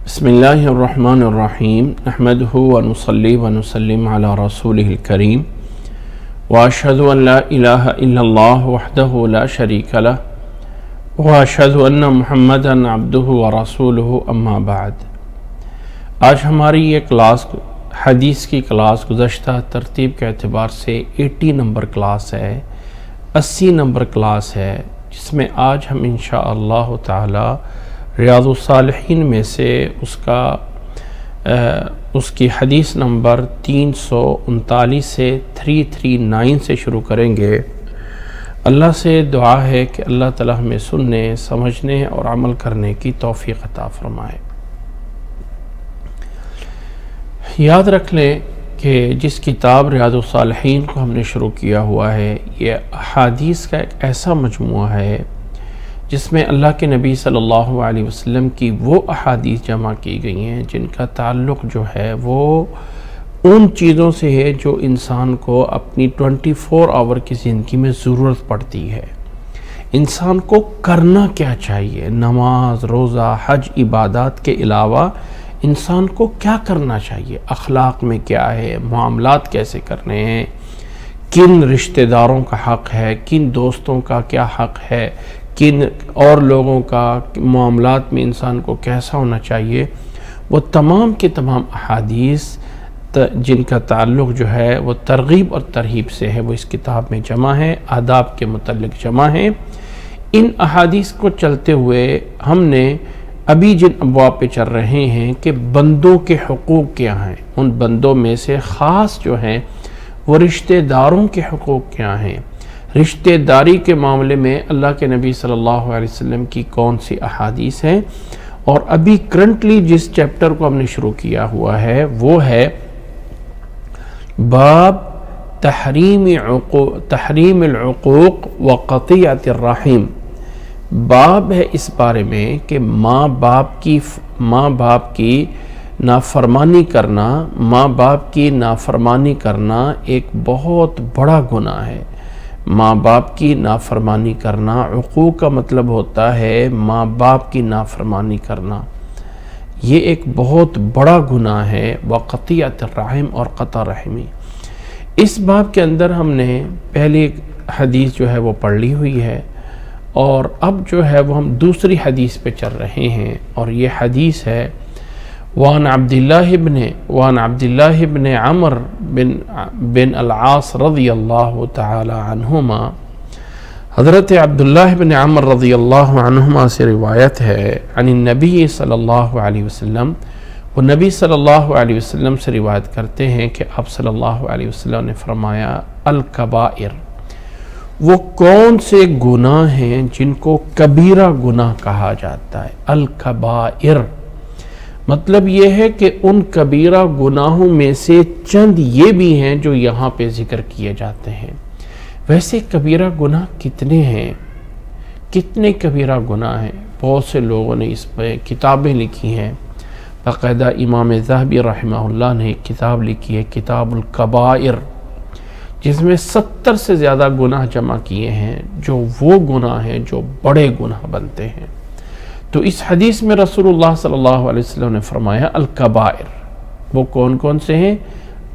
بسم اللہ الرحمن الرحیم نحمدہ ونصلی ونسلم علی رسولہ الکریم واشہد ان لا الہ الا اللہ وحدہ لا شریک لہ واشہد ان محمدا عبدہ ورسولہ اما بعد۔ آج ہماری یہ کلاس حدیث کی کلاس گزشتہ ترتیب کے اعتبار سے 80 نمبر کلاس ہے، 80 نمبر کلاس ہے، جس میں آج ہم انشاءاللہ تعالی ریاض الصالحین میں سے اس کی حدیث نمبر 339 سے 339 سے شروع کریں گے۔ اللہ سے دعا ہے کہ اللہ تعالی ہمیں سننے، سمجھنے اور عمل کرنے کی توفیق عطا فرمائے۔ یاد رکھ لیں کہ جس کتاب ریاض الصالحین کو ہم نے شروع کیا ہوا ہے، یہ احادیث کا ایک ایسا مجموعہ ہے جس میں اللہ کے نبی صلی اللہ علیہ وسلم کی وہ احادیث جمع کی گئی ہیں جن کا تعلق جو ہے وہ ان چیزوں سے ہے جو انسان کو اپنی 24 آور کی زندگی میں ضرورت پڑتی ہے۔ انسان کو کرنا کیا چاہیے، نماز، روزہ، حج، عبادات کے علاوہ انسان کو کیا کرنا چاہیے، اخلاق میں کیا ہے، معاملات کیسے کرنے ہیں، کن رشتہ داروں کا حق ہے، کن دوستوں کا کیا حق ہے، کن اور لوگوں کا معاملات میں انسان کو کیسا ہونا چاہیے، وہ تمام کے تمام احادیث جن کا تعلق جو ہے وہ ترغیب اور ترہیب سے ہے، وہ اس کتاب میں جمع ہے، آداب کے متعلق جمع ہے۔ ان احادیث کو چلتے ہوئے ہم نے ابھی جن ابواب پہ چل رہے ہیں کہ بندوں کے حقوق کیا ہیں، ان بندوں میں سے خاص جو ہیں وہ رشتہ داروں کے حقوق کیا ہیں، رشتہ داری کے معاملے میں اللہ کے نبی صلی اللہ علیہ وسلم کی کون سی احادیث ہیں، اور ابھی کرنٹلی جس چیپٹر کو ہم نے شروع کیا ہوا ہے وہ ہے باب تحریم العقوق وقطیعۃ الرحم۔ باب ہے اس بارے میں کہ ماں باپ کی نافرمانی کرنا، ماں باپ کی نافرمانی کرنا ایک بہت بڑا گناہ ہے۔ ماں باپ کی نافرمانی کرنا، عقوق کا مطلب ہوتا ہے ماں باپ کی نافرمانی کرنا، یہ ایک بہت بڑا گناہ ہے۔ وقطیعۃ الرحم، اور قطع رحمی۔ اس باب کے اندر ہم نے پہلی حدیث جو ہے وہ پڑھ لی ہوئی ہے، اور اب جو ہے وہ ہم دوسری حدیث پہ چل رہے ہیں، اور یہ حدیث ہے وعن عبداللہ بن عمر بن العاص رضی اللہ تعالی عنہما۔ حضرت عبداللہ بن عمر رضی اللہ عنہما سے روایت ہے عن النبی صلی اللہ علیہ وسلم، وہ نبی صلی اللہ علیہ وسلم سے روایت کرتے ہیں کہ آپ صلی اللہ علیہ وسلم نے فرمایا الکبائر، وہ کون سے گناہ ہیں جن کو کبیرہ گناہ کہا جاتا ہے۔ الکبائر مطلب یہ ہے کہ ان کبیرہ گناہوں میں سے چند یہ بھی ہیں جو یہاں پہ ذکر کیے جاتے ہیں۔ ویسے کبیرہ گناہ کتنے ہیں، کتنے کبیرہ گناہ ہیں؟ بہت سے لوگوں نے اس پہ کتابیں لکھی ہیں، باقاعدہ امام ذہبی رحمہ اللہ نے ایک کتاب لکھی ہے کتاب الکبائر، جس میں 70 سے زیادہ گناہ جمع کیے ہیں جو وہ گناہ ہیں جو بڑے گناہ بنتے ہیں۔ تو اس حدیث میں رسول اللہ صلی اللہ علیہ وسلم نے فرمایا الکبائر، وہ کون کون سے ہیں؟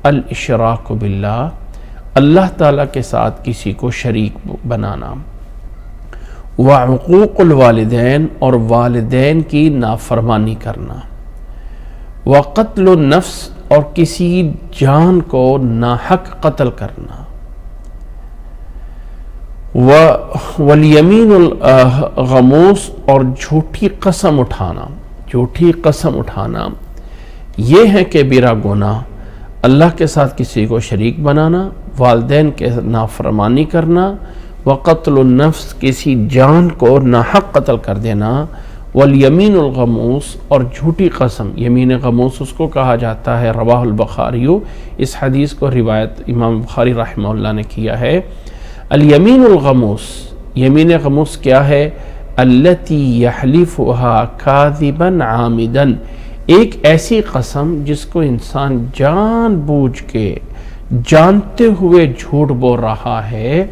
الاشراک باللہ، اللہ تعالیٰ کے ساتھ کسی کو شریک بنانا، وعقوق الوالدین، اور والدین کی نافرمانی کرنا، وقتل النفس، اور کسی جان کو ناحق قتل کرنا، والیمین الغموس، اور جھوٹی قسم اٹھانا، یہ ہے کبیرہ گناہ۔ اللہ کے ساتھ کسی کو شریک بنانا، والدین کے نافرمانی کرنا، وقتل النفس، کسی جان کو ناحق قتل کر دینا، والیمین الغموس، اور جھوٹی قسم۔ یمین غموس اس کو کہا جاتا ہے، رواہ البخاری، اس حدیث کو روایت امام بخاری رحمہ اللہ نے کیا ہے۔ الیمین الغموس، یمین غموس کیا ہے؟ التی یحلفها کاذبا عامدا، ایک ایسی قسم جس کو انسان جان بوجھ کے، جانتے ہوئے جھوٹ بول رہا ہے،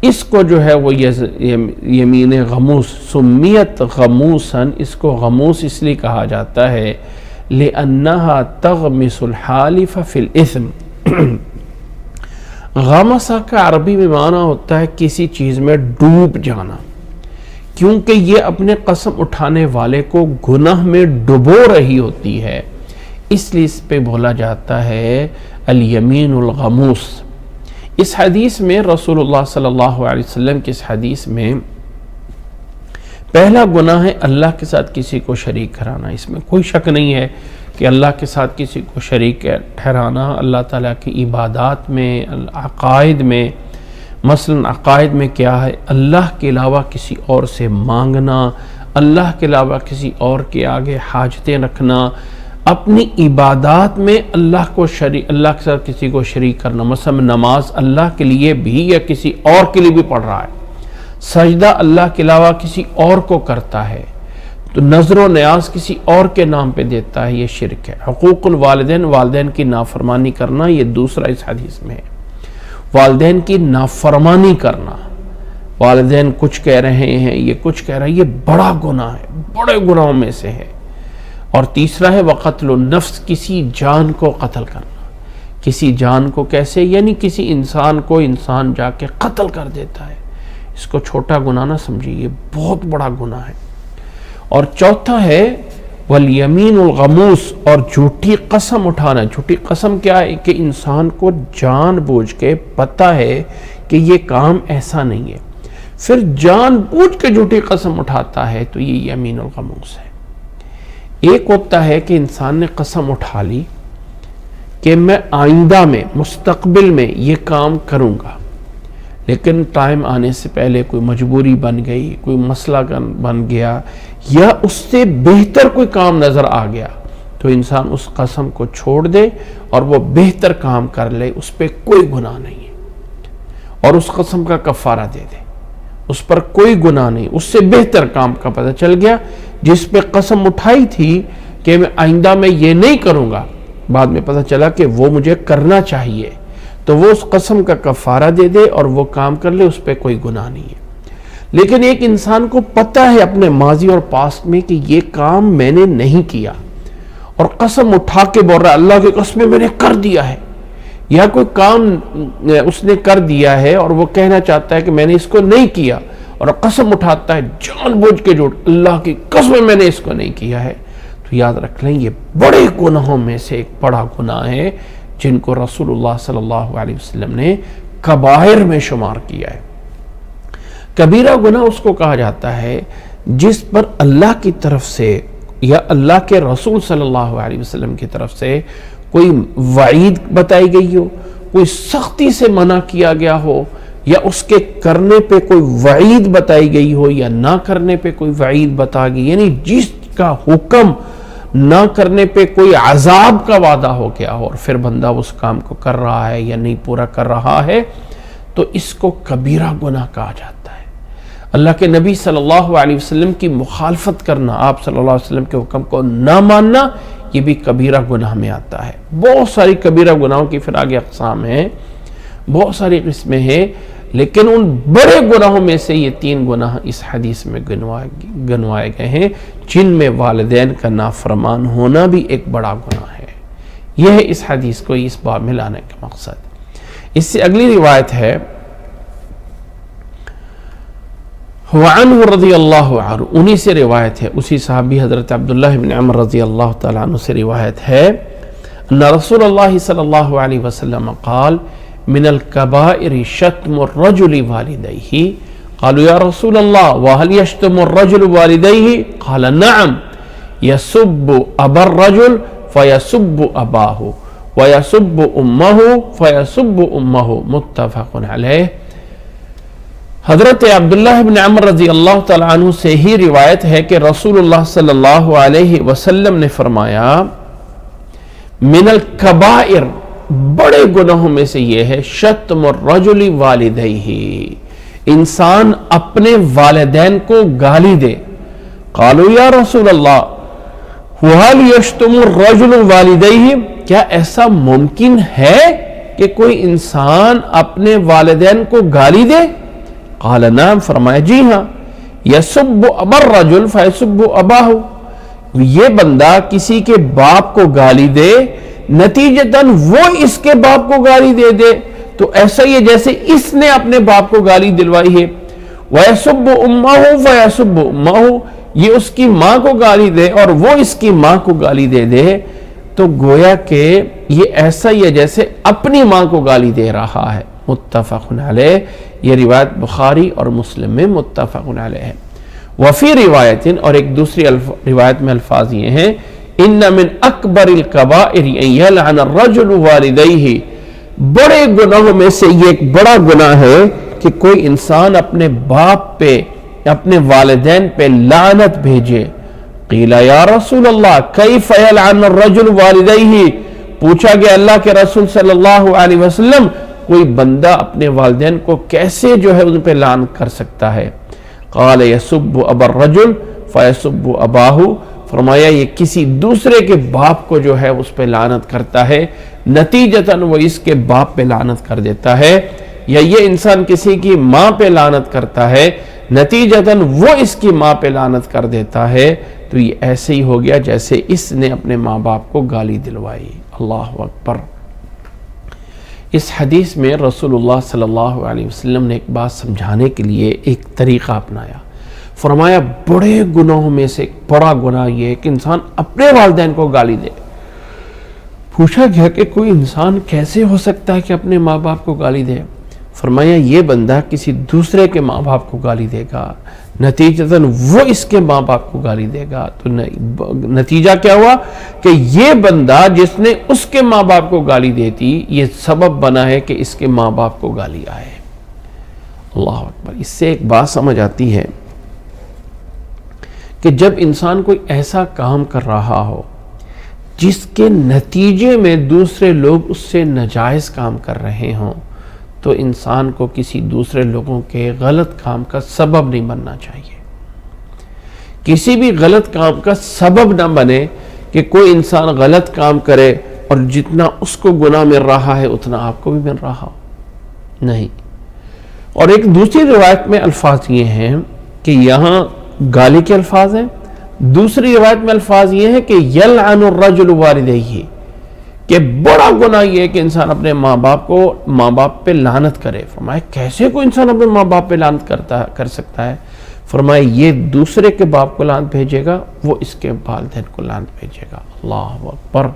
اس کو جو ہے وہ یمین غموس سمیت غموسن، اس کو غموس اس لیے کہا جاتا ہے لِأَنَّهَا تَغْمِسُ الْحَالِفَ فِي الْإِثْمِ۔ غمسہ کا عربی میں معنی ہوتا ہے کسی چیز میں ڈوب جانا، کیونکہ یہ اپنے قسم اٹھانے والے کو گناہ میں ڈبو رہی ہوتی ہے، اس لیے اس پہ بولا جاتا ہے الیمین الغموس۔ اس حدیث میں رسول اللہ صلی اللہ علیہ وسلم کی اس حدیث میں پہلا گناہ ہے اللہ کے ساتھ کسی کو شریک کرانا۔ اس میں کوئی شک نہیں ہے کہ اللہ کے ساتھ کسی کو شریک ٹھہرانا اللہ تعالیٰ کی عبادات میں، عقائد میں، مثلا عقائد میں کیا ہے، اللہ کے علاوہ کسی اور سے مانگنا، اللہ کے علاوہ کسی اور کے آگے حاجتیں رکھنا، اپنی عبادات میں اللہ کے ساتھ کسی کو شریک کرنا، مثلا نماز اللہ کے لیے بھی یا کسی اور کے لیے بھی پڑھ رہا ہے، سجدہ اللہ کے علاوہ کسی اور کو کرتا ہے، تو نظر و نیاز کسی اور کے نام پہ دیتا ہے، یہ شرک ہے۔ حقوق الوالدین، والدین کی نافرمانی کرنا، یہ دوسرا اس حدیث میں ہے۔ والدین کی نافرمانی کرنا، والدین کچھ کہہ رہے ہیں، یہ کچھ کہہ رہا ہے، یہ بڑا گناہ ہے، بڑے گناہوں میں سے ہے۔ اور تیسرا ہے وقتل النفس، کسی جان کو قتل کرنا۔ کسی جان کو کیسے؟ یعنی کسی انسان کو انسان جا کے قتل کر دیتا ہے، اس کو چھوٹا گناہ نہ سمجھیے، یہ بہت بڑا گناہ ہے۔ اور چوتھا ہے والیمین الغموس، اور جھوٹی قسم اٹھانا۔ جھوٹی قسم کیا ہے؟ کہ انسان کو جان بوجھ کے پتہ ہے کہ یہ کام ایسا نہیں ہے، پھر جان بوجھ کے جھوٹی قسم اٹھاتا ہے، تو یہ یمین الغموس ہے۔ ایک ہوتا ہے کہ انسان نے قسم اٹھا لی کہ میں آئندہ میں، مستقبل میں یہ کام کروں گا، لیکن ٹائم آنے سے پہلے کوئی مجبوری بن گئی، کوئی مسئلہ بن گیا، یا اس سے بہتر کوئی کام نظر آ گیا، تو انسان اس قسم کو چھوڑ دے اور وہ بہتر کام کر لے، اس پہ کوئی گناہ نہیں ہے، اور اس قسم کا کفارہ دے دے، اس پر کوئی گناہ نہیں۔ اس سے بہتر کام کا پتہ چل گیا، جس پہ قسم اٹھائی تھی کہ میں آئندہ میں یہ نہیں کروں گا، بعد میں پتہ چلا کہ وہ مجھے کرنا چاہیے، تو وہ اس قسم کا کفارہ دے دے اور وہ کام کر لے، اس پہ کوئی گناہ نہیں ہے۔ لیکن ایک انسان کو پتہ ہے اپنے ماضی اور پاسٹ میں کہ یہ کام میں نے نہیں کیا، اور قسم اٹھا کے بول رہا ہے اللہ کی قسم میں نے کر دیا ہے، یا کوئی کام اس نے کر دیا ہے اور وہ کہنا چاہتا ہے کہ میں نے اس کو نہیں کیا، اور قسم اٹھاتا ہے جان بوجھ کے جھوٹ، اللہ کی قسم میں نے اس کو نہیں کیا ہے، تو یاد رکھ لیں یہ بڑے گناہوں میں سے ایک بڑا گناہ ہے، جن کو رسول اللہ صلی اللہ علیہ وسلم نے کبائر میں شمار کیا ہے۔ کبیرہ گناہ اس کو کہا جاتا ہے جس پر اللہ کی طرف سے یا اللہ کے رسول صلی اللہ علیہ وسلم کی طرف سے کوئی وعید بتائی گئی ہو، کوئی سختی سے منع کیا گیا ہو، یا اس کے کرنے پہ کوئی وعید بتائی گئی ہو، یا نہ کرنے پہ کوئی وعید بتا گئی، یعنی جس کا حکم نہ کرنے پہ کوئی عذاب کا وعدہ ہو گیا ہو، اور پھر بندہ اس کام کو کر رہا ہے یا نہیں پورا کر رہا ہے، تو اس کو کبیرہ گناہ کہا جاتا ہے۔ اللہ کے نبی صلی اللہ علیہ وسلم کی مخالفت کرنا، آپ صلی اللہ علیہ وسلم کے حکم کو نہ ماننا، یہ بھی کبیرہ گناہ میں آتا ہے۔ بہت ساری کبیرہ گناہوں کی پھر آگے اقسام ہیں، بہت ساری قسمیں ہیں، لیکن ان بڑے گناہوں میں سے یہ 3 گناہ اس حدیث میں گنوائے گئے ہیں، جن میں والدین کا نافرمان ہونا بھی ایک بڑا گناہ ہے۔ یہ ہے اس حدیث کو اس باب میں لانے کا مقصد۔ اس سے اگلی روایت ہے وعنہ رضی اللہ عنہ، انہی سے روایت ہے، اسی صحابی حضرت عبداللہ بن عمر رضی اللہ تعالیٰ عنہ سے روایت ہے، ان رسول اللہ صلی اللہ علیہ وسلم قال من الكبائر شتم الرجل والديه قالوا يا رسول الله وهل يشتم الرجل والديه قال نعم يسب أبا الرجل فيسب أباه ويسب أمه فيسب أمه متفق عليه۔ حضرت عبداللہ بن عمر رضی اللہ تعالیٰ عنہ سے ہی روایت ہے کہ رسول اللہ صلی اللہ علیہ وسلم نے فرمایا من الکبائر، بڑے گناہوں میں سے یہ ہے شتم الرجل والدیہ، انسان اپنے والدین کو گالی دے۔ قالوا یا رسول اللہ وَهَلْ يَشْتُمُ الرَّجُلُ وَالِدَيْهِ، کیا ایسا ممکن ہے کہ کوئی انسان اپنے والدین کو گالی دے؟ قال نعم، فرمایا جی ہاں، یسب ابا الرجل فیسب اباہ، یہ بندہ کسی کے باپ کو گالی دے نتیجتاً وہ اس کے باپ کو گالی دے دے تو ایسا ہی ہے جیسے اس نے اپنے باپ کو گالی دلوائی ہے۔ وَيَسُبُّ أُمَّهُ فَيَسُبُّ أُمَّهُ، یہ اس کی ماں کو گالی دے اور وہ اس کی ماں کو گالی دے دے تو گویا کہ یہ ایسا ہی ہے جیسے اپنی ماں کو گالی دے رہا ہے۔ متفق علیہ، یہ روایت بخاری اور مسلم میں متفق علیہ ہے۔ وفی روایت، اور ایک دوسری روایت میں الفاظ یہ ہیں، ان من اکبر الکبائر ان یلعن الرجل والدیہ، بڑے گناہوں میں سے یہ ایک بڑا گناہ ہے کہ کوئی انسان اپنے باپ پہ، اپنے والدین پہ لعنت بھیجے۔ قیل یا رسول اللہ کیف یلعن الرجل والدیہ، پوچھا گیا اللہ کے رسول صلی اللہ علیہ وسلم کوئی بندہ اپنے والدین کو کیسے جو ہے ان پہ لعنت کر سکتا ہے؟ قال یسب ابا الرجل فیسب اباہ، فرمایا یہ کسی دوسرے کے باپ کو جو ہے اس پہ لعنت کرتا ہے، نتیجتاً وہ اس کے باپ پہ لعنت کر دیتا ہے، یا یہ انسان کسی کی ماں پہ لعنت کرتا ہے، نتیجتاً وہ اس کی ماں پہ لعنت کر دیتا ہے، تو یہ ایسے ہی ہو گیا جیسے اس نے اپنے ماں باپ کو گالی دلوائی۔ اللہ اکبر۔ اس حدیث میں رسول اللہ صلی اللہ علیہ وسلم نے ایک بات سمجھانے کے لیے ایک طریقہ اپنایا، فرمایا بڑے گناہوں میں سے ایک بڑا گناہ یہ ہے کہ انسان اپنے والدین کو گالی دے۔ پوچھا گیا کہ کوئی انسان کیسے ہو سکتا ہے کہ اپنے ماں باپ کو گالی دے؟ فرمایا یہ بندہ کسی دوسرے کے ماں باپ کو گالی دے گا، نتیجتاً وہ اس کے ماں باپ کو گالی دے گا، تو نتیجہ کیا ہوا کہ یہ بندہ جس نے اس کے ماں باپ کو گالی دیتی، یہ سبب بنا ہے کہ اس کے ماں باپ کو گالی آئے۔ اللہ اکبر۔ اس سے ایک بات سمجھ آتی ہے کہ جب انسان کوئی ایسا کام کر رہا ہو جس کے نتیجے میں دوسرے لوگ اس سے ناجائز کام کر رہے ہوں، تو انسان کو کسی دوسرے لوگوں کے غلط کام کا سبب نہیں بننا چاہیے۔ کسی بھی غلط کام کا سبب نہ بنے کہ کوئی انسان غلط کام کرے اور جتنا اس کو گناہ مل رہا ہے اتنا آپ کو بھی مل رہا ہو، نہیں۔ اور ایک دوسری روایت میں الفاظ یہ ہیں کہ یہاں گالی کے الفاظ ہیں، دوسری روایت میں الفاظ یہ ہے کہ یلعن الرجل والدیہ، کہ بڑا گناہ یہ ہے کہ انسان اپنے ماں باپ پہ لعنت کرے۔ فرمایا کیسے کوئی انسان اپنے ماں باپ پہ لعنت کر سکتا ہے؟ فرمایا یہ دوسرے کے باپ کو لعنت بھیجے گا، وہ اس کے والدین کو لعنت بھیجے گا۔ اللہ اکبر۔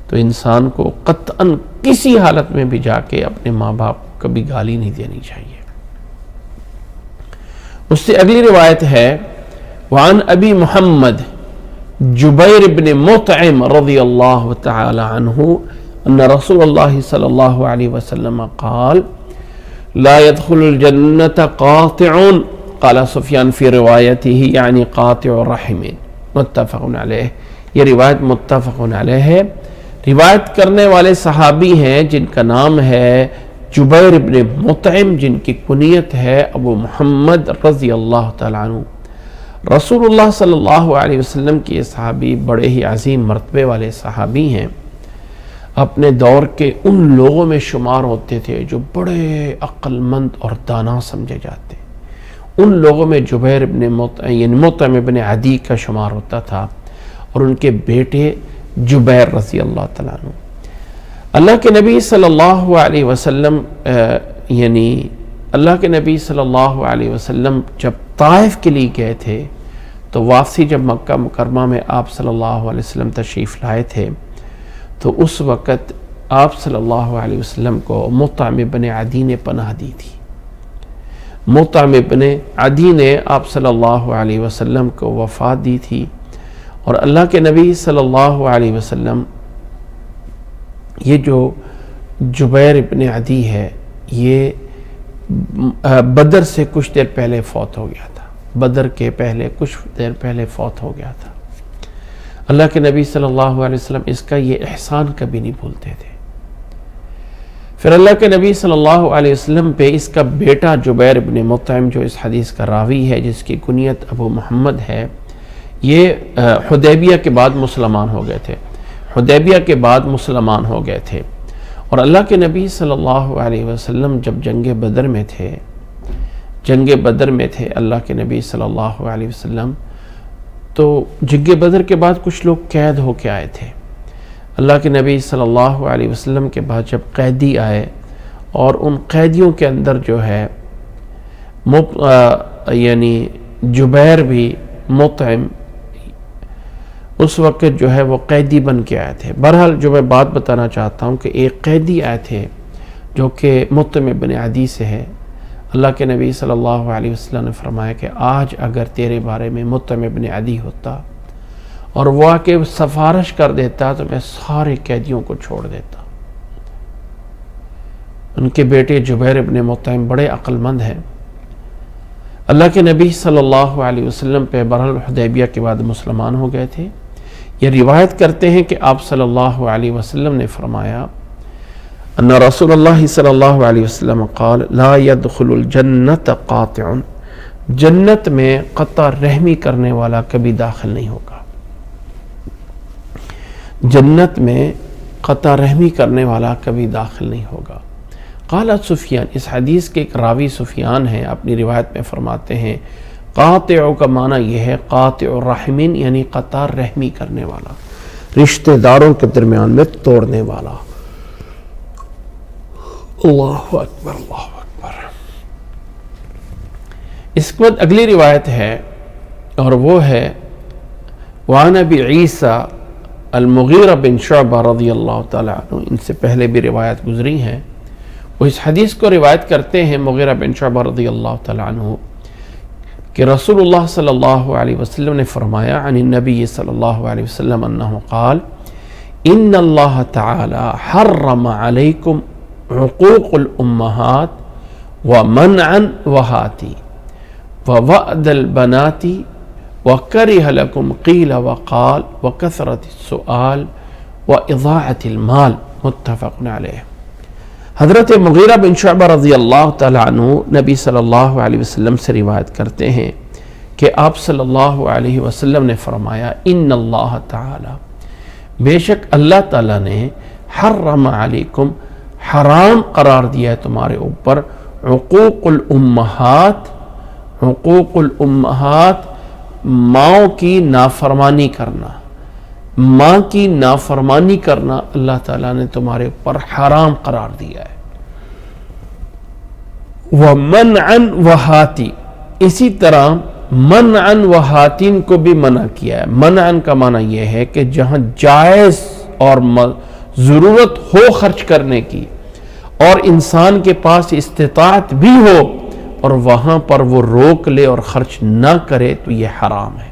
تو انسان کو قطعاً کسی حالت میں بھی جا کے اپنے ماں باپ کو کبھی گالی نہیں دینی چاہیے۔ اس سے اگلی روایت ہے وعن ابی محمد جبیر بن مطعم رضی اللہ تعالی عنہ ان رسول اللہ صلی اللہ علیہ وسلم قال لا يدخل الجنة قاطع، قال سفیان فی روایتہ یعنی قاطع رحم، متفق علیہ۔ یہ روایت متفق علیہ ہے۔ روایت کرنے والے صحابی ہیں جن کا نام ہے جبیر بن مطعم، جن کی کنیت ہے ابو محمد رضی اللہ تعالی عنہ۔ رسول اللہ صلی اللہ علیہ وسلم کی یہ صحابی بڑے ہی عظیم مرتبے والے صحابی ہیں، اپنے دور کے ان لوگوں میں شمار ہوتے تھے جو بڑے عقل مند اور دانا سمجھے جاتے۔ ان لوگوں میں جبیر بن مطعم بن عدی کا شمار ہوتا تھا اور ان کے بیٹے جبیر رضی اللہ تعالیٰ عنہ۔ اللہ کے نبی صلی اللہ علیہ وسلم اللہ کے نبی صلی اللہ علیہ وسلم جب طائف کے لیے گئے تھے تو واپسی جب مکہ مکرمہ میں آپ صلی اللہ علیہ وسلم تشریف لائے تھے تو اس وقت آپ صلی اللہ علیہ وسلم کو مطعم بن عدی نے پناہ دی تھی۔ مطعم بن عدی نے آپ صلی اللہ علیہ وسلم کو وفات دی تھی، اور اللہ کے نبی صلی اللہ علیہ وسلم یہ جو جبیر بن عدی ہے یہ بدر سے کچھ دیر پہلے فوت ہو گیا تھا، بدر کے پہلے کچھ دیر پہلے فوت ہو گیا تھا۔ اللہ کے نبی صلی اللہ علیہ وسلم اس کا یہ احسان کبھی نہیں بھولتے تھے۔ پھر اللہ کے نبی صلی اللہ علیہ وسلم پہ اس کا بیٹا جبیر بن مطعم جو اس حدیث کا راوی ہے، جس کی کنیت ابو محمد ہے، یہ حدیبیہ کے بعد مسلمان ہو گئے تھے، حدیبیہ کے بعد مسلمان ہو گئے تھے۔ اور اللہ کے نبی صلی اللہ علیہ وسلم جب جنگ بدر میں تھے جنگ بدر میں تھے اللہ کے نبی صلی اللہ علیہ وسلم، تو جنگ بدر کے بعد کچھ لوگ قید ہو کے آئے تھے۔ اللہ کے نبی صلی اللہ علیہ وسلم کے بعد جب قیدی آئے اور ان قیدیوں کے اندر جو ہے یعنی جبیر بھی، مطعم، اس وقت جو ہے وہ قیدی بن کے آئے تھے۔ بہرحال جو میں بات بتانا چاہتا ہوں کہ ایک قیدی آئے تھے جو کہ مطعم بن عدی سے ہے۔ اللہ کے نبی صلی اللہ علیہ وسلم نے فرمایا کہ آج اگر تیرے بارے میں مطعم بن عدی ہوتا اور وہ آ کے سفارش کر دیتا تو میں سارے قیدیوں کو چھوڑ دیتا۔ ان کے بیٹے جبیر ابن مطعم بڑے عقل مند ہیں، اللہ کے نبی صلی اللہ علیہ وسلم پہ بہرحال حدیبیہ کے بعد مسلمان ہو گئے تھے۔ یہ روایت کرتے ہیں کہ آپ صلی اللہ علیہ وسلم نے فرمایا ان رسول اللہ صلی اللہ علیہ وسلم قال لا يدخل الجنت قاطع، جنت میں قطع رحمی کرنے والا کبھی داخل نہیں ہوگا۔ جنت میں قطع رحمی کرنے والا کبھی داخل نہیں ہوگا۔ قال سفیان، اس حدیث کے ایک راوی سفیان ہیں، اپنی روایت میں فرماتے ہیں قاطع کا معنی یہ ہے قاطع الرحمین، یعنی قطع رحمی کرنے والا، رشتہ داروں کے درمیان میں توڑنے والا۔ اللہ اکبر، اللہ اکبر۔ اس کے بعد اگلی روایت ہے اور وہ ہے وعن ابی عیسیٰ المغیرہ بن شعبہ رضی اللہ تعالیٰ عنہ، ان سے پہلے بھی روایت گزری ہیں۔ وہ اس حدیث کو روایت کرتے ہیں مغیرہ بن شعبہ رضی اللہ تعالیٰ عنہ کہ رسول اللہ صلی اللہ علیہ وسلم نے فرمایا عن النبی صلی اللہ علیہ وسلم انہ قال ان اللہ تعالی حرم علیکم عقوق الامہات ومنعا وہاتی ووعد البنات وکرہ لکم قیل وقال وکثرت السؤال واضاعت المال، متفق علیہ۔ حضرت مغیرہ بن شعبہ رضی اللہ تعالیٰ عنہ نبی صلی اللہ علیہ وسلم سے روایت کرتے ہیں کہ آپ صلی اللہ علیہ وسلم نے فرمایا ان اللہ تعالی، بے شک اللہ تعالیٰ نے حرم علیکم، حرام قرار دیا ہے تمہارے اوپر، عقوق الامہات، عقوق الامہات، ماؤں کی نافرمانی کرنا، ماں کی نافرمانی کرنا اللہ تعالیٰ نے تمہارے اوپر حرام قرار دیا ہے۔ وَمَنْعًا وَحَاتِ، اسی طرح منعًا وحاتین کو بھی منع کیا ہے۔ منعًا کا معنی یہ ہے کہ جہاں جائز اور ضرورت ہو خرچ کرنے کی اور انسان کے پاس استطاعت بھی ہو اور وہاں پر وہ روک لے اور خرچ نہ کرے تو یہ حرام ہے۔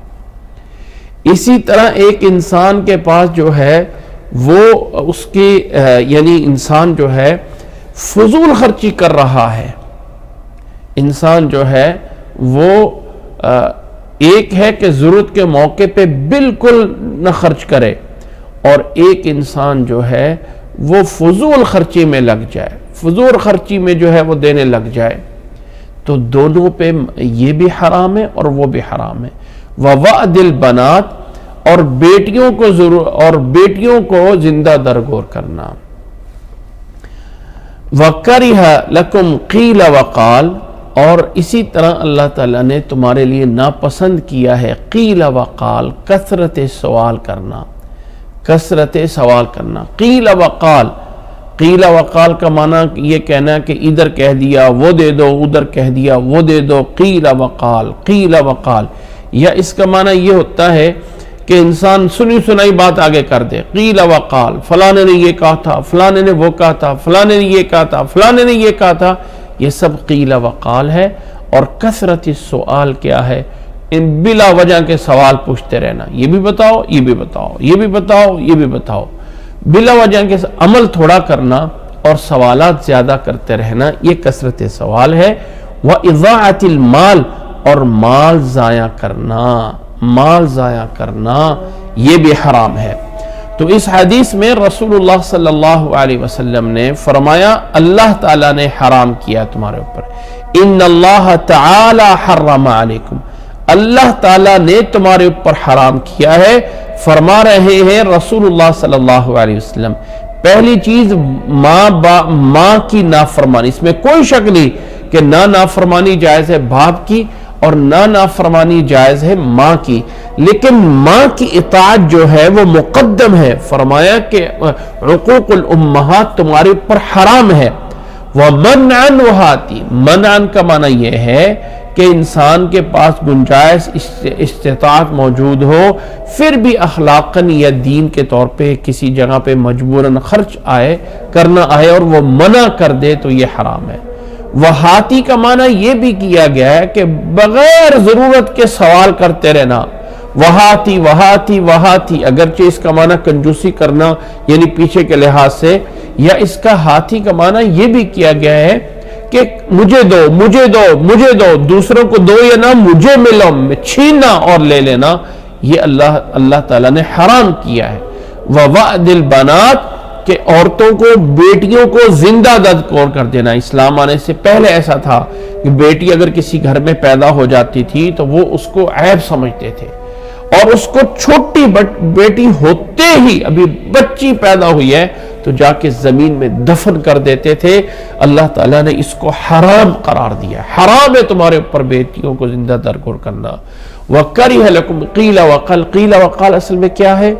اسی طرح ایک انسان کے پاس جو ہے وہ اس کی یعنی انسان جو ہے فضول خرچی کر رہا ہے، انسان جو ہے وہ ایک ہے کہ ضرورت کے موقع پہ بالکل نہ خرچ کرے، اور ایک انسان جو ہے وہ فضول خرچی میں لگ جائے، فضول خرچی میں جو ہے وہ دینے لگ جائے، تو دونوں پہ یہ بھی حرام ہے اور وہ بھی حرام ہے۔ وَوَعْدِ الْبَنَاتِ، اور بیٹیوں کو زندہ درگور کرنا۔ وَكَرِهَ لَكُمْ قِيلَ وَقَالَ، اور اسی طرح اللہ تعالیٰ نے تمہارے لیے ناپسند کیا ہے قیل وقال، کثرت سوال کرنا، کثرت سوال کرنا۔ قیل وقال، قیل وقال کا معنی یہ کہنا کہ ادھر کہہ دیا وہ دے دو، ادھر کہہ دیا وہ دے دو، قیل وقال، قیل وقال۔ یا اس کا معنی یہ ہوتا ہے کہ انسان سنی سنائی بات آگے کر دے، قیل وقال، فلانے نے یہ کہا تھا، فلانے نے وہ کہا تھا، فلانے نے یہ کہا تھا، فلانے نے یہ کہا تھا، یہ سب قیل وقال ہے۔ اور کثرت السؤال کیا ہے؟ ان بلا وجہ کے سوال پوچھتے رہنا، یہ بھی بتاؤ، یہ بھی بتاؤ، یہ بھی بتاؤ، یہ بھی بتاؤ، بلا وجہ کے عمل تھوڑا کرنا اور سوالات زیادہ کرتے رہنا، یہ کثرت سوال ہے۔ وَإِضَاعَةِ الْمَالِ، اور مال ضائع کرنا، مال ضائع کرنا یہ بھی حرام ہے۔ تو اس حدیث میں رسول اللہ صلی اللہ علیہ وسلم نے فرمایا اللہ تعالیٰ نے حرام کیا تمہارے اوپر، ان اللہ تعالی حرم علیکم، اللہ تعالیٰ نے تمہارے اوپر حرام کیا ہے۔ فرما رہے ہیں رسول اللہ صلی اللہ علیہ وسلم، پہلی چیز ماں کی نافرمانی، اس میں کوئی شک نہیں کہ نہ نافرمانی جائز ہے باپ کی اور نہ نافرمانی جائز ہے ماں کی، لیکن ماں کی اطاعت جو ہے وہ مقدم ہے۔ فرمایا کہ عقوق الامہات تمہارے اوپر حرام ہے۔ وَمَنْعًا وَحَاتِ، منعًا کا معنی یہ ہے کہ انسان کے پاس گنجائش استطاعت موجود ہو، پھر بھی اخلاقاً یا دین کے طور پہ کسی جگہ پہ مجبوراً خرچ کرنا آئے اور وہ منع کر دے تو یہ حرام ہے۔ وہاتی کا معنی یہ بھی کیا گیا ہے کہ بغیر ضرورت کے سوال کرتے رہنا، وہاتی وہاتی وہاتی، اگرچہ اس کا معنی کنجوسی کرنا یعنی پیچھے کے لحاظ سے، یا اس کا ہاتھی کا معنی یہ بھی کیا گیا ہے کہ مجھے دو مجھے دو مجھے دو، دوسروں کو دو یا نہ مجھے ملو، چھیننا اور لے لینا، یہ اللہ تعالیٰ نے حرام کیا ہے۔ وَوَعْدِ الْبَنَاتِ، کہ عورتوں کو بیٹیوں کو زندہ ددکور کر دینا۔ اسلام آنے سے پہلے ایسا تھا کہ بیٹی اگر کسی گھر میں پیدا ہو جاتی تھی تو وہ اس کو عیب سمجھتے تھے، اور اس کو چھوٹی بیٹی ہوتے ہی، ابھی بچی پیدا ہوئی ہے تو جا کے زمین میں دفن کر دیتے تھے۔ اللہ تعالیٰ نے اس کو حرام قرار دیا، حرام ہے تمہارے اوپر بیٹیوں کو زندہ درگور کرنا۔ وَكَرِهَ لَكُمْ قِيلَ وَقَالَ، قِيلَ وَقَالَ اصل میں کیا ہے؟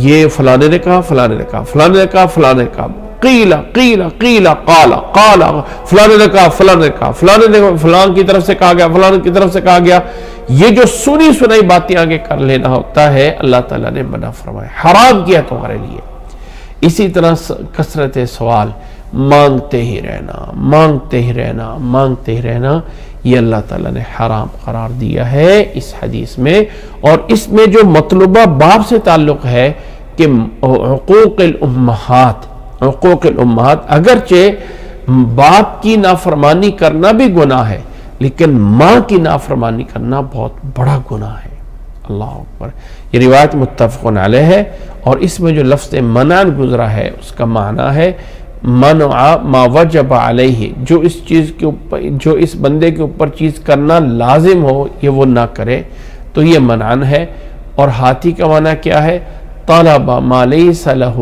یہ فلانے نے کہا، فلانے نے کہا، فلانے نے کہا، فلانے نے کہا، قیل قیل قیل قال قال، فلانے نے کہا، فلانے نے کہا، فلانے نے فلان کی طرف سے کہا گیا، فلانے کی طرف سے کہا گیا، یہ جو سنی سنائی باتیں آگے کر لینا ہوتا ہے اللہ تعالیٰ نے منع فرمایا، حرام کیا تمہارے لیے۔ اسی طرح کثرت سوال، مانگتے ہی رہنا مانگتے ہی رہنا مانگتے ہی رہنا، یہ اللہ تعالیٰ نے حرام قرار دیا ہے اس حدیث میں۔ اور اس میں جو مطلوبہ باب سے تعلق ہے کہ حقوق الامہات، حقوق الامہات، اگرچہ باپ کی نافرمانی کرنا بھی گناہ ہے لیکن ماں کی نافرمانی کرنا بہت بڑا گناہ ہے۔ اللہ اکبر۔ یہ روایت متفق علیہ ہے، اور اس میں جو لفظ منع گزرا ہے اس کا معنی ہے منع ما وجب علیہ، جو اس چیز کے اوپر، جو اس بندے کے اوپر چیز کرنا لازم ہو یہ وہ نہ کرے، تو یہ منع ہے۔ اور ہاتھی کا معنی کیا ہے؟ طلب ما لیس لہ،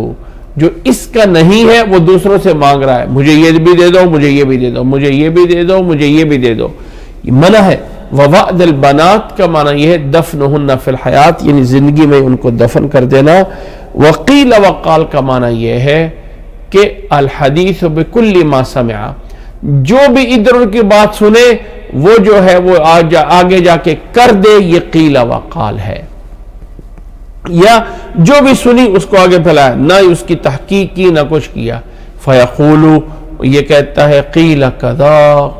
جو اس کا نہیں ہے وہ دوسروں سے مانگ رہا ہے، مجھے یہ بھی دے دو، مجھے یہ بھی دے دو، مجھے یہ بھی دے دو، مجھے یہ بھی دے دو، یہ منع ہے۔ وَوَعْدِ الْبَنَاتِ کا معنی یہ ہے دفنہن فی الحیات، یعنی زندگی میں ان کو دفن کر دینا۔ وقیل وقال کا معنی یہ ہے کہ الحدیث بکل ما سمع، جو بھی ادھر ان کی بات سنے وہ جو ہے وہ آگے جا کے کر دے، یہ قیل وقال ہے، یا جو بھی سنی اس کو آگے پھیلایا، نہ اس کی تحقیق کی نہ کچھ کیا۔ فیقولو، یہ کہتا ہے قیل کذا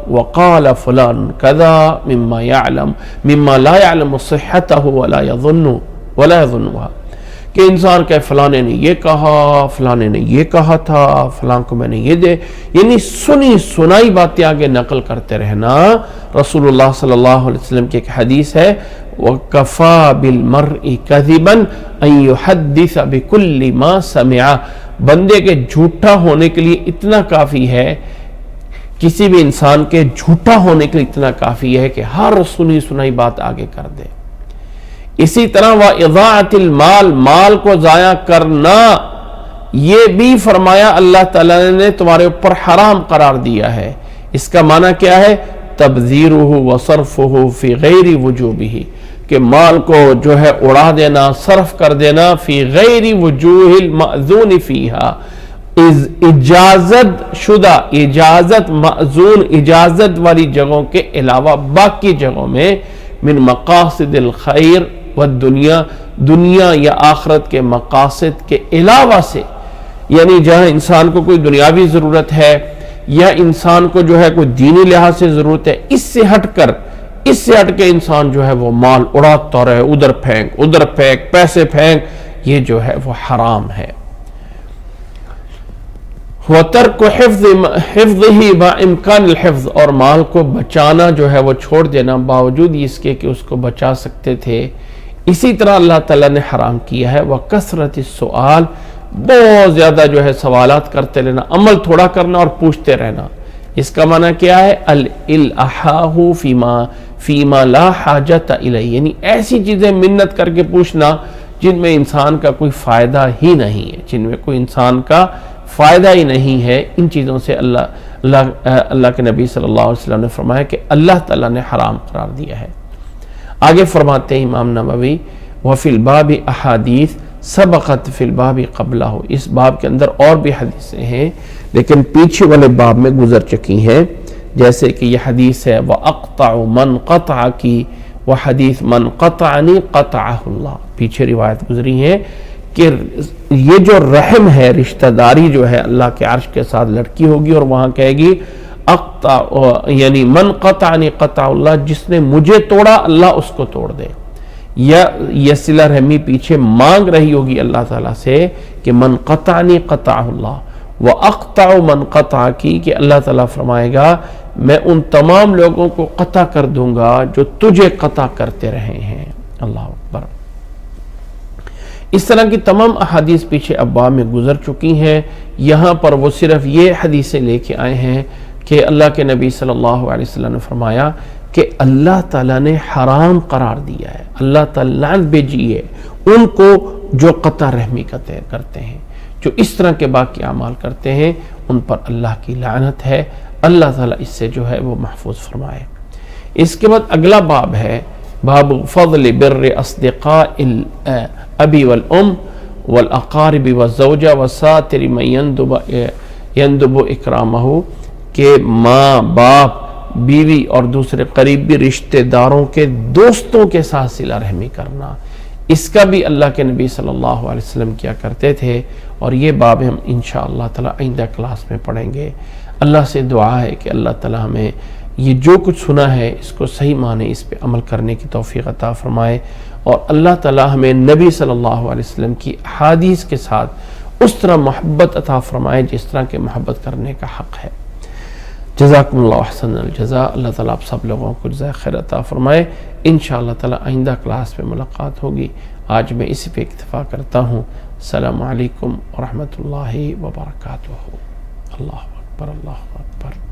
وقال فلان کذا مما یعلم مما لا یعلم صحتہ ولا یظنها، کہ انسان کہ فلانے نے یہ کہا، فلانے نے یہ کہا تھا، فلان کو میں نے یہ دے، یعنی سنی سنائی باتیں آگے نقل کرتے رہنا۔ رسول اللہ صلی اللہ علیہ وسلم کی ایک حدیث ہے وَكَفَى بِالْمَرْءِ كَذِبًا أَن يُحَدِّثَ بِكُلِّ مَا سَمِعَ، بندے کے جھوٹا ہونے کے لیے اتنا کافی ہے، کسی بھی انسان کے جھوٹا ہونے کے لیے اتنا کافی ہے کہ ہر سنی سنائی بات آگے کر دے۔ اسی طرح وَإِضَاعَةِ الْمَال، مال کو ضائع کرنا، یہ بھی فرمایا اللہ تعالیٰ نے تمہارے اوپر حرام قرار دیا ہے۔ اس کا معنی کیا ہے؟ تبذیرہ وصرفہ فی غیر وجوبہ، کہ مال کو جو ہے اڑا دینا، صرف کر دینا، فی غیر وجوہ المأذون فیہا، اجازت شدہ، اجازت معذون، اجازت والی جگہوں کے علاوہ باقی جگہوں میں، من مقاصد الخیر والدنیا، دنیا یا آخرت کے مقاصد کے علاوہ سے، یعنی جہاں انسان کو کوئی دنیاوی ضرورت ہے یا انسان کو جو ہے کوئی دینی لحاظ سے ضرورت ہے، اس سے ہٹ کے انسان جو ہے وہ مال اڑاتا رہے، ادھر پھینک، پیسے پھینک، یہ جو ہے وہ حرام ہے۔ وَتَرْكُ حِفْظِهِ بَإِمْكَانِ الْحِفْظِ، اور مال کو بچانا جو ہے وہ چھوڑ دینا باوجود اس کے کہ اس کو بچا سکتے تھے۔ اسی طرح اللہ تعالیٰ نے حرام کیا ہے وَكَثْرَةِ السُّؤَالِ، بہت زیادہ جو ہے سوالات کرتے رہنا، عمل تھوڑا کرنا اور پوچھتے رہنا۔ اس کا معنی کیا ہے؟ الْإِلْحَاحُ فِيمَا لَا حَاجَةَ إِلَيْهِ، یعنی ایسی چیزیں منت کر کے پوچھنا جن میں انسان کا کوئی فائدہ ہی نہیں ہے، جن میں کوئی انسان کا فائدہ ہی نہیں ہے، ان چیزوں سے اللہ کے نبی صلی اللہ علیہ وسلم نے فرمایا کہ اللہ تعالیٰ نے حرام قرار دیا ہے۔ آگے فرماتے ہیں امام نووی وفی الباب احادیث سبقت فی الباب قبلہ، اس باب کے اندر اور بھی حدیثیں ہیں لیکن پیچھے والے باب میں گزر چکی ہیں، جیسے کہ یہ حدیث ہے وَأَقْطَعُ مَنْ قَطْعَ کی، وہ حدیث مَنْ قَطَعَنِي قَطَعَهُ اللَّهُ، پیچھے روایت گزری ہے کہ یہ جو رحم ہے، رشتہ داری جو ہے اللہ کے عرش کے ساتھ لڑکی ہوگی اور وہاں کہے گی اقطع، یعنی من قطعنی قطع اللہ، جس نے مجھے توڑا اللہ اس کو توڑ دے، یا یہ صلہ رحمی پیچھے مانگ رہی ہوگی اللہ تعالیٰ سے کہ من قطعنی قطع اللہ، وَأَقْطَعُ مَنْ قَطَعَ کی کہ اللہ تعالیٰ فرمائے گا میں ان تمام لوگوں کو قطع کر دوں گا جو تجھے قطع کرتے رہے ہیں۔ اللہ اکبر۔ اس طرح کی تمام احادیث پیچھے ابواب میں گزر چکی ہیں، یہاں پر وہ صرف یہ حدیثیں لے کے آئے ہیں کہ اللہ کے نبی صلی اللہ علیہ وسلم نے فرمایا کہ اللہ تعالیٰ نے حرام قرار دیا ہے، اللہ تعالیٰ لعنت بھیجی ہے ان کو جو قطع رحمی کرتے ہیں، جو اس طرح کے باقی اعمال کرتے ہیں ان پر اللہ کی لعنت ہے، اللہ تعالیٰ اس سے جو ہے وہ محفوظ فرمائے۔ اس کے بعد اگلا باب ہے باب فضل بر اصدقاء الابی والام والاقارب والزوجہ وساتر من یندب اکرامہ، کہ ماں باپ بیوی اور دوسرے قریبی رشتہ داروں کے دوستوں کے ساتھ صلہ رحمی کرنا، اس کا بھی اللہ کے نبی صلی اللہ علیہ وسلم کیا کرتے تھے، اور یہ باب ہم انشاءاللہ تعالی آئندہ کلاس میں پڑھیں گے۔ اللہ سے دعا ہے کہ اللہ تعالی ہمیں یہ جو کچھ سنا ہے اس کو صحیح معنی اس پہ عمل کرنے کی توفیق عطا فرمائے، اور اللہ تعالی ہمیں نبی صلی اللہ علیہ وسلم کی احادیث کے ساتھ اس طرح محبت عطا فرمائے جس طرح کے محبت کرنے کا حق ہے۔ جزاکم اللہ احسن الجزاء، اللہ تعالیٰ آپ سب لوگوں کو جزائے خیر عطا فرمائے۔ انشاءاللہ تعالیٰ آئندہ کلاس میں ملاقات ہوگی۔ آج میں اسی پہ اکتفا کرتا ہوں۔ السلام علیکم ورحمۃ اللہ وبرکاتہ۔ اللہ اکبر، اللہ اکبر۔